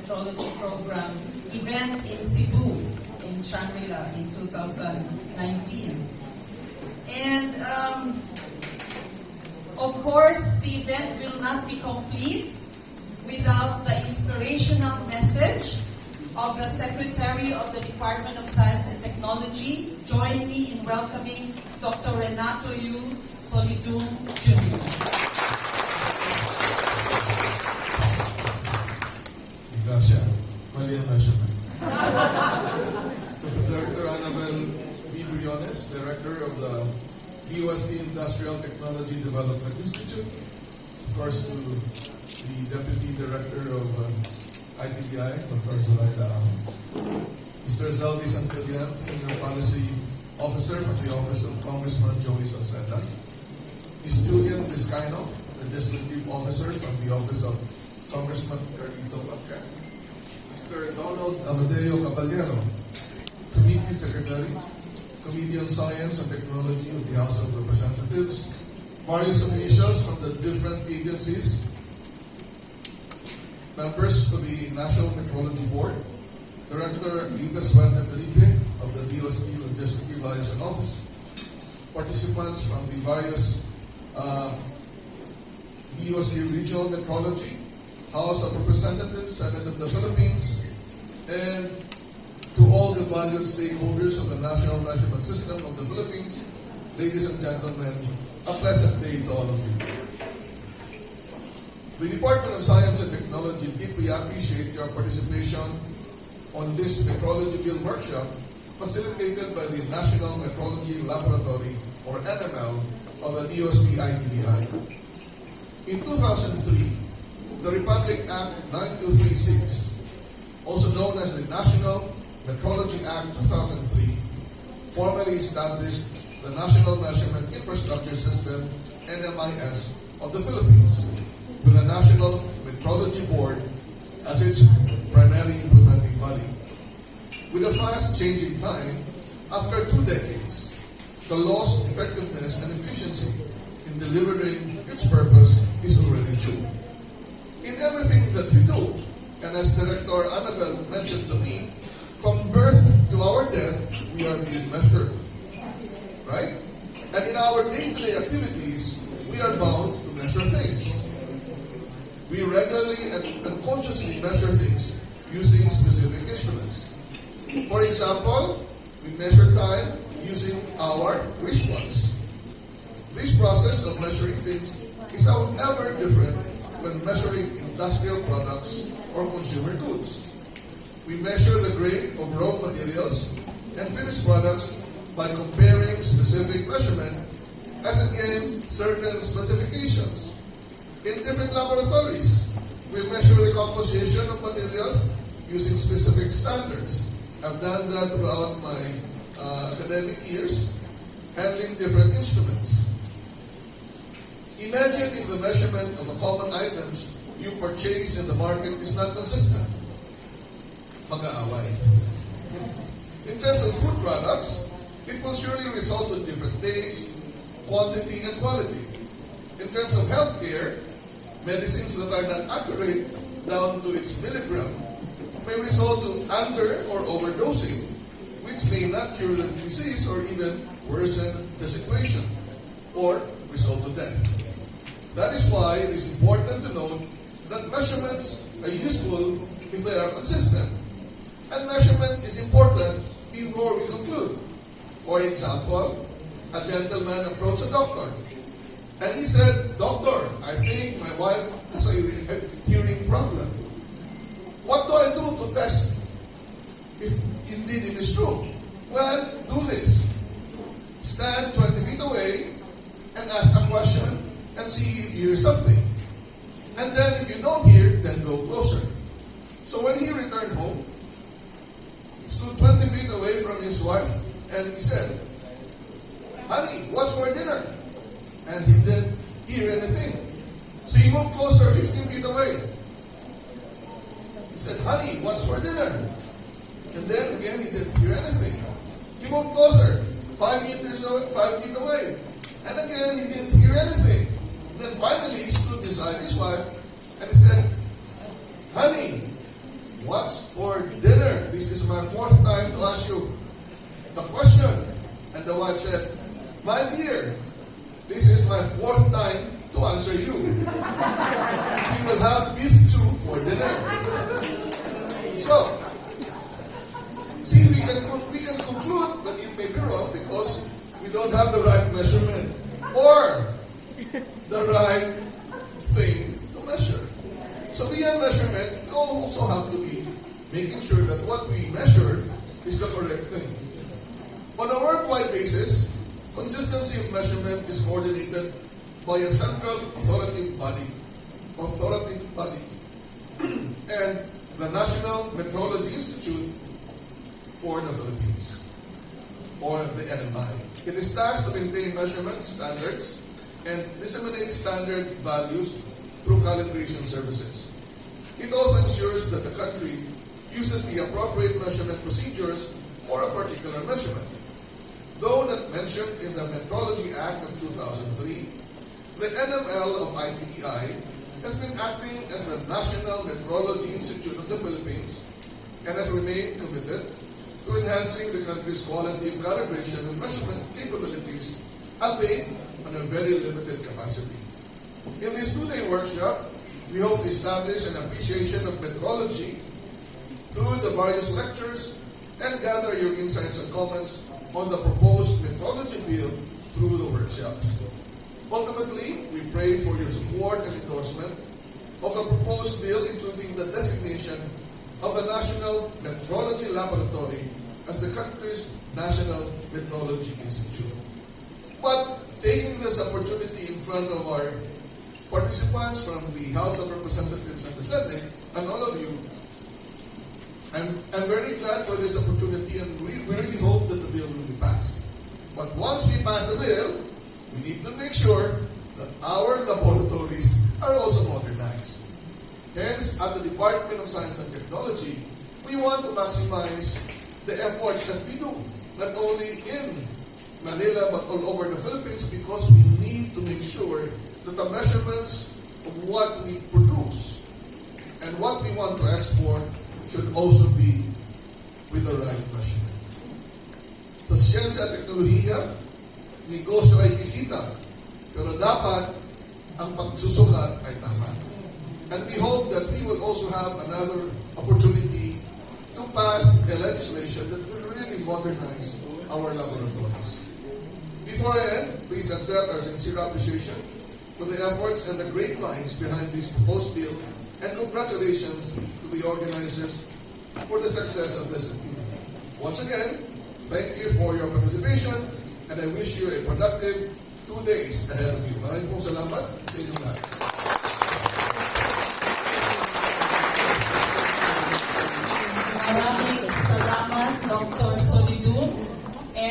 Metrology Program event in Cebu, in Shangri-La in 2019. And of course, the event will not be complete without the inspirational message of the Secretary of the Department of Science and Technology. Join me in welcoming Dr. Renato U. Solidum, Jr. Gracias. Mali ang measurement. To Dr. Annabel B. Briones, Director of the DOST Industrial Technology Development Institute. Of course, to the Deputy Director of ITDI, Dr. Zoraida Mr. Zaldi Santillan, Senior Policy Officer from the Office of Congressman Joey Salceda. Ms. Julian Vizcaino, Legislative Officer from the Office of Congressman Carlito Pacas. Mr. Donald Amadeo Caballero, Committee Secretary, Committee on Science and Technology of the House of Representatives, various officials from the different agencies, members to the National Metrology Board, Director Rita Suerte Felipe of the DOST Logistic Liaison Office, participants from the various DOST Regional Metrology, House of Representatives, Senate of the Philippines, and to all the valued stakeholders of the National Measurement System of the Philippines, ladies and gentlemen, a pleasant day to all of you. The Department of Science and Technology deeply appreciate your participation on this Metrology Bill workshop facilitated by the National Metrology Laboratory, or NML, of the DOST ITDI. In 2003, the Republic Act 9236, also known as the National Metrology Act 2003, formally established the National Measurement Infrastructure System, NMIS, of the Philippines, with the National Metrology Board as its primary implementing body. With a fast-changing time, after 2 decades, the law's effectiveness and efficiency in delivering its purpose is already true. In everything that we do, and as Director Annabel mentioned to me, from birth to our death, we are being measured. Right? And in our day-to-day activities, we are bound to measure things. We regularly and unconsciously measure things using specific instruments. For example, we measure time using our wristwatch. This process of measuring things is however different when measuring industrial products or consumer goods. We measure the grade of raw materials and finished products by comparing specific measurement as against certain specifications. In different laboratories, we measure the composition of materials using specific standards. I've done that throughout my academic years, handling different instruments. Imagine if the measurement of the common items you purchase in the market is not consistent. Mag-aaway. In terms of food products, it will surely result in different taste, quantity, and quality. In terms of healthcare, medicines that are not accurate down to its milligram may result to under or overdosing, which may not cure the disease or even worsen the situation, or result to death. That is why it is important to note that measurements are useful if they are consistent. And measurement is important before we conclude. For example, a gentleman approached a doctor and he said, "Doctor, I think my wife has a hearing problem. What do I do to test if indeed it is true?" Well, do this. Stand 20 feet away and ask a question and see if you hear something. And then if you don't hear, then go closer. So when he returned home, he stood 20 feet away from his wife and he said, "Honey, what's for dinner?" And he didn't hear anything. So he moved closer 15 feet away. He said, "Honey, what's for dinner?" And then again he didn't hear anything. He moved closer, 5 feet away. And again he didn't hear anything. Then finally he stood beside his wife and he said, "Honey, what's for dinner? This is my fourth time to ask you the question. And the wife said, my dear, this is my fourth time to answer you. We will have beef stew for dinner. So, see, we can conclude that it may be wrong because we don't have the right measurement or the right thing to measure. So beyond measurement, we also have to be making sure that what we measure is the correct thing. On a worldwide basis, consistency of measurement is coordinated by a central authoritative body, and the National Metrology Institute for the Philippines, or the NMI. It is tasked to maintain measurement standards and disseminate standard values through calibration services. It also ensures that the country uses the appropriate measurement procedures for a particular measurement. Though not mentioned in the Metrology Act of 2003, the NML of ITEI has been acting as the National Metrology Institute of the Philippines and has remained committed to enhancing the country's quality of calibration and measurement capabilities, albeit on a very limited capacity. In this two-day workshop, we hope to establish an appreciation of metrology through the various lectures and gather your insights and comments on the proposed metrology bill through the workshops. Ultimately, we pray for your support and endorsement of the proposed bill, including the designation of the National Metrology Laboratory as the country's National Metrology Institute. But taking this opportunity in front of our participants from the House of Representatives and the Senate, and all of you, I'm very glad for this opportunity, and we really hope that the bill will be passed. But once we pass the bill, we need to make sure that our laboratories are also modernized. Hence, at the Department of Science and Technology, we want to maximize the efforts that we do, not only in Manila but all over the Philippines, because we need to make sure that the measurements of what we produce and what we want to export should also be with the right measurement. Sa siyensya at teknolohiya, negosyo ay kikita, pero dapat ang pagsusukat ay tama. And we hope that we will also have another opportunity to pass a legislation that will really modernize our laboratories. Before I end, please accept our sincere appreciation for the efforts and the great minds behind this proposed bill, and congratulations to the organizers for the success of this activity. Once again, thank you for your participation, and I wish you a productive 2 days ahead of you. Maraming pong salamat.